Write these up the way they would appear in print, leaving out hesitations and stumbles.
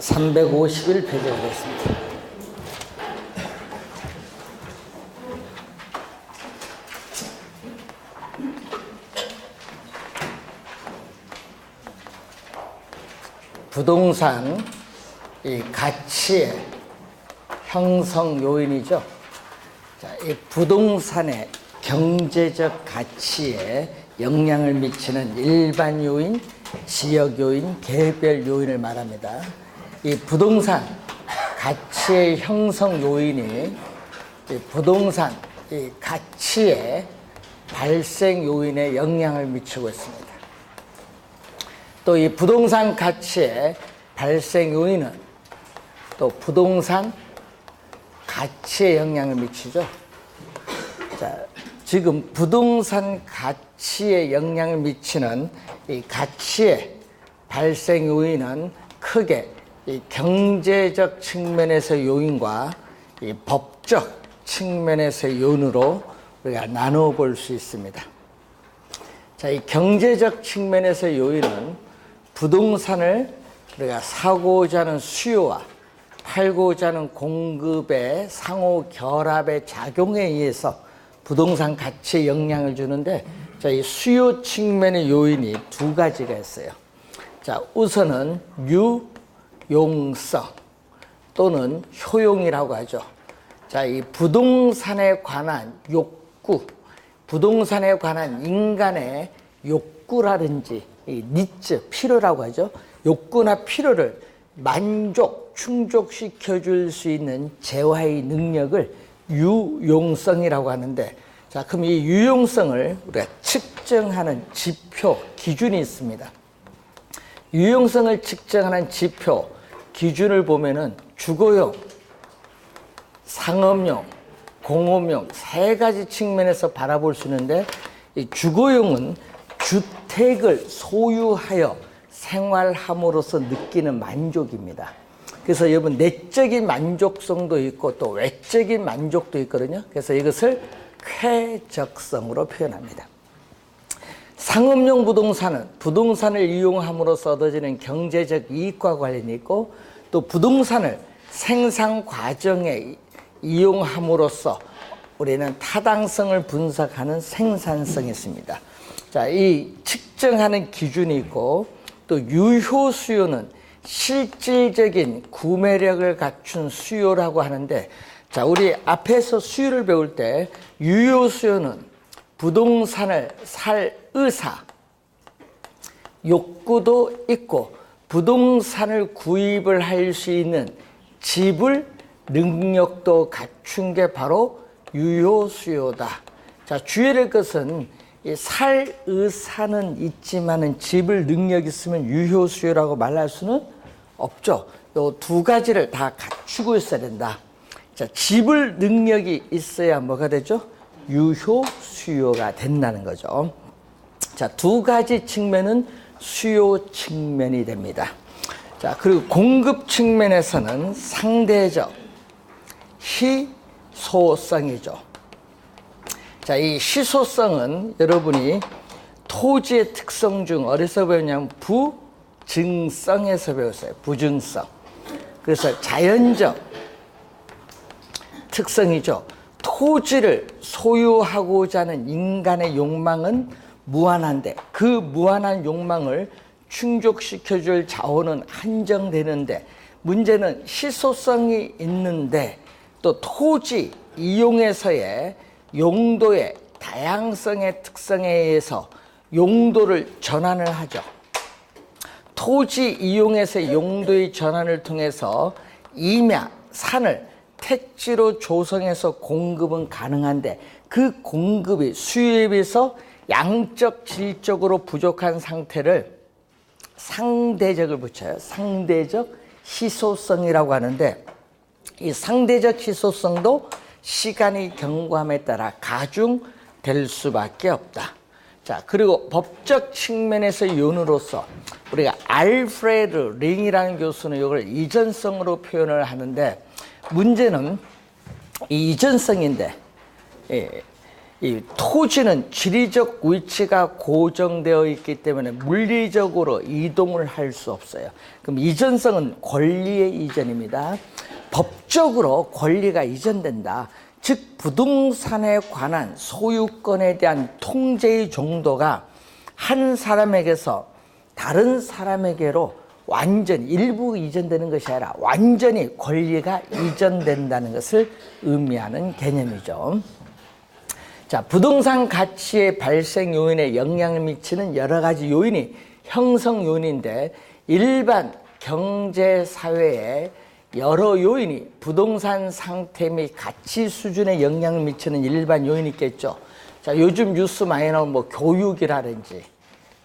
351페이지가 되겠습니다. 부동산 이 가치의 형성 요인이죠. 자, 이 부동산의 경제적 가치에 영향을 미치는 일반 요인, 지역 요인, 개별 요인을 말합니다. 이 부동산 가치의 형성 요인이 이 부동산 이 가치의 발생 요인에 영향을 미치고 있습니다. 또 이 부동산 가치의 발생 요인은 또 부동산 가치에 영향을 미치죠. 자, 지금 부동산 가치에 영향을 미치는 이 가치의 발생 요인은 크게 이 경제적 측면에서의 요인과 이 법적 측면에서의 요인으로 우리가 나누어 볼 수 있습니다. 자, 이 경제적 측면에서의 요인은 부동산을 우리가 사고자 하는 수요와 팔고자 하는 공급의 상호 결합의 작용에 의해서 부동산 가치에 영향을 주는데, 자, 이 수요 측면의 요인이 두 가지가 있어요. 자, 우선은 유용성 또는 효용이라고 하죠. 자, 이 부동산에 관한 욕구, 부동산에 관한 인간의 욕구라든지 이 니즈, 필요라고 하죠. 욕구나 필요를 충족시켜 줄 수 있는 재화의 능력을 유용성이라고 하는데, 자, 그럼 이 유용성을 우리가 측정하는 지표, 기준이 있습니다. 유용성을 측정하는 지표, 기준을 보면은 주거용, 상업용, 공업용 세 가지 측면에서 바라볼 수 있는데, 이 주거용은 주택을 소유하여 생활함으로써 느끼는 만족입니다. 그래서 여러분 내적인 만족성도 있고 또 외적인 만족도 있거든요. 그래서 이것을 쾌적성으로 표현합니다. 상업용 부동산은 부동산을 이용함으로써 얻어지는 경제적 이익과 관련이 있고, 또 부동산을 생산 과정에 이용함으로써 우리는 타당성을 분석하는 생산성이 있습니다. 자, 이 측정하는 기준이 있고, 또 유효 수요는 실질적인 구매력을 갖춘 수요라고 하는데, 자, 우리 앞에서 수요를 배울 때 유효 수요는 부동산을 살 의사, 욕구도 있고 부동산을 구입을 할 수 있는 지불 능력도 갖춘 게 바로 유효 수요다. 자, 주의해야 될 것은 살 의사는 있지만은 지불 능력이 있으면 유효 수요라고 말할 수는 없죠. 이 두 가지를 다 갖추고 있어야 된다. 자, 지불 능력이 있어야 뭐가 되죠? 유효 수요가 된다는 거죠. 자, 두 가지 측면은 수요 측면이 됩니다. 자, 그리고 공급 측면에서는 상대적 희소성이죠. 자, 이 희소성은 여러분이 토지의 특성 중 어디서 배웠냐면 부증성에서 배웠어요. 부증성. 그래서 자연적 특성이죠. 토지를 소유하고자 하는 인간의 욕망은 무한한데, 그 무한한 욕망을 충족시켜줄 자원은 한정되는데, 문제는 희소성이 있는데 또 토지 이용에서의 용도의 다양성의 특성에 의해서 용도를 전환을 하죠. 토지 이용에서의 용도의 전환을 통해서 임야, 산을 택지로 조성해서 공급은 가능한데, 그 공급이 수요에 비해서 양적, 질적으로 부족한 상태를 상대적을 붙여요. 상대적 희소성이라고 하는데, 이 상대적 희소성도 시간의 경과함에 따라 가중될 수밖에 없다. 자, 그리고 법적 측면에서의 요인으로서 우리가 알프레드 링이라는 교수는 이걸 이전성으로 표현을 하는데, 문제는 이 이전성인데, 이 토지는 지리적 위치가 고정되어 있기 때문에 물리적으로 이동을 할 수 없어요. 그럼 이전성은 권리의 이전입니다. 법적으로 권리가 이전된다. 즉 부동산에 관한 소유권에 대한 통제의 정도가 한 사람에게서 다른 사람에게로 완전히 일부 이전되는 것이 아니라 완전히 권리가 이전된다는 것을 의미하는 개념이죠. 자, 부동산 가치의 발생 요인에 영향을 미치는 여러 가지 요인이 형성 요인인데 일반 경제 사회에 여러 요인이 부동산 상태 및 가치 수준에 영향을 미치는 일반 요인이 있겠죠. 자, 요즘 뉴스 많이 나오는 뭐 교육이라든지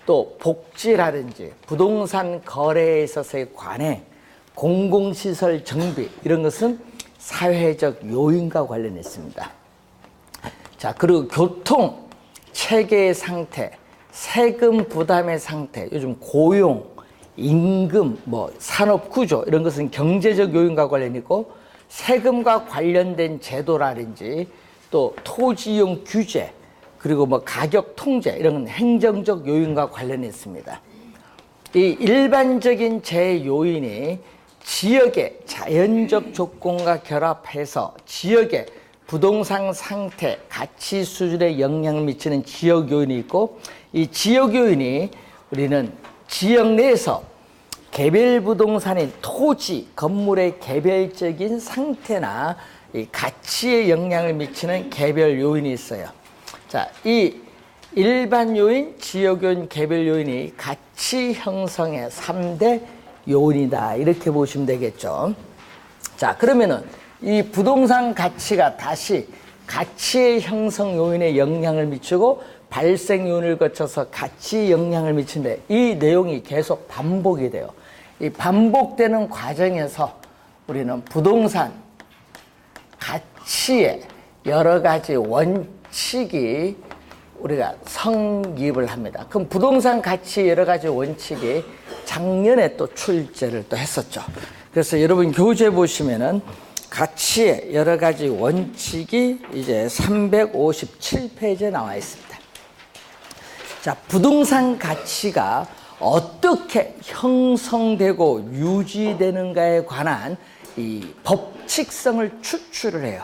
또 복지라든지 부동산 거래에 있어서의 관행, 공공시설 정비 이런 것은 사회적 요인과 관련했습니다. 자, 그리고 교통, 체계의 상태, 세금 부담의 상태, 요즘 고용, 임금, 뭐 산업 구조 이런 것은 경제적 요인과 관련이고 세금과 관련된 제도라든지 또 토지 이용 규제 그리고 뭐 가격 통제 이런 건 행정적 요인과 관련있습니다. 이 일반적인 제요인이 지역의 자연적 조건과 결합해서 지역의 부동산 상태, 가치 수준에 영향을 미치는 지역 요인이 있고 이 지역 요인이 우리는 지역 내에서 개별 부동산인 토지, 건물의 개별적인 상태나 이 가치에 영향을 미치는 개별 요인이 있어요. 자, 이 일반 요인, 지역 요인, 개별 요인이 가치 형성의 3대 요인이다. 이렇게 보시면 되겠죠. 자, 그러면은 이 부동산 가치가 다시 가치의 형성 요인에 영향을 미치고 발생 요인을 거쳐서 가치에 영향을 미치는데 이 내용이 계속 반복이 돼요. 이 반복되는 과정에서 우리는 부동산 가치의 여러 가지 원칙이 우리가 성립을 합니다. 그럼 부동산 가치 여러 가지 원칙이 작년에 또 출제를 또 했었죠. 그래서 여러분 교재 보시면은 가치의 여러 가지 원칙이 이제 357페이지에 나와 있습니다. 자, 부동산 가치가 어떻게 형성되고 유지되는가에 관한 이 법칙성을 추출을 해요.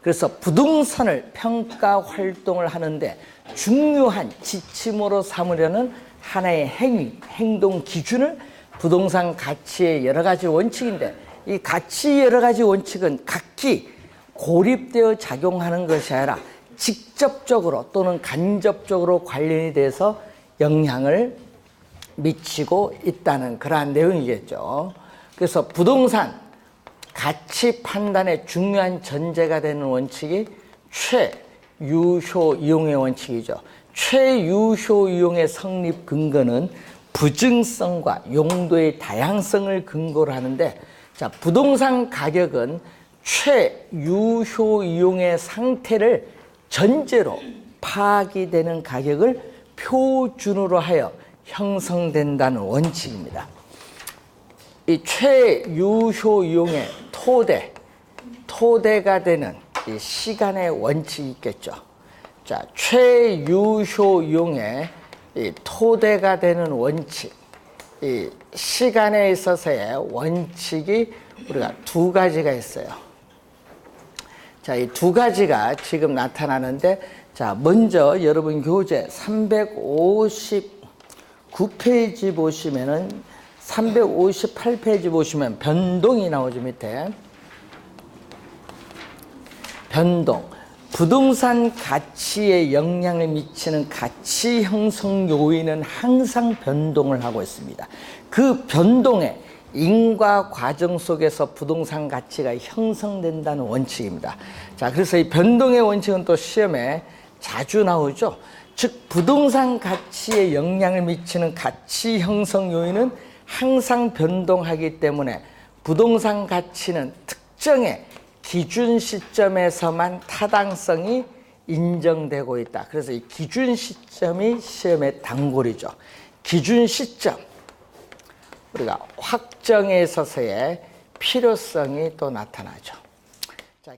그래서 부동산을 평가 활동을 하는데 중요한 지침으로 삼으려는 하나의 행동 기준을 부동산 가치의 여러 가지 원칙인데 이 가치 여러 가지 원칙은 각기 고립되어 작용하는 것이 아니라 직접적으로 또는 간접적으로 관련이 돼서 영향을 미치고 있다는 그러한 내용이겠죠. 그래서 부동산 가치 판단의 중요한 전제가 되는 원칙이 최유효 이용의 원칙이죠. 최유효 이용의 성립 근거는 부증성과 용도의 다양성을 근거로 하는데 자, 부동산 가격은 최유효 이용의 상태를 전제로 파악이 되는 가격을 표준으로 하여 형성된다는 원칙입니다. 이 최유효 이용의 토대가 되는 이 시간의 원칙이 있겠죠. 자, 최유효 이용의 이 토대가 되는 원칙, 이 시간에 있어서의 원칙이 우리가 두 가지가 있어요. 자, 이 두 가지가 지금 나타나는데, 자, 먼저 여러분 교재 359페이지 보시면은 358페이지 보시면 변동이 나오죠, 밑에. 변동. 부동산 가치에 영향을 미치는 가치 형성 요인은 항상 변동을 하고 있습니다. 그 변동의 인과 과정 속에서 부동산 가치가 형성된다는 원칙입니다. 자, 그래서 이 변동의 원칙은 또 시험에 자주 나오죠. 즉, 부동산 가치에 영향을 미치는 가치 형성 요인은 항상 변동하기 때문에 부동산 가치는 특정의 기준 시점에서만 타당성이 인정되고 있다. 그래서 이 기준 시점이 시험의 단골이죠. 기준 시점, 우리가 확정에 있어서의 필요성이 또 나타나죠. 자,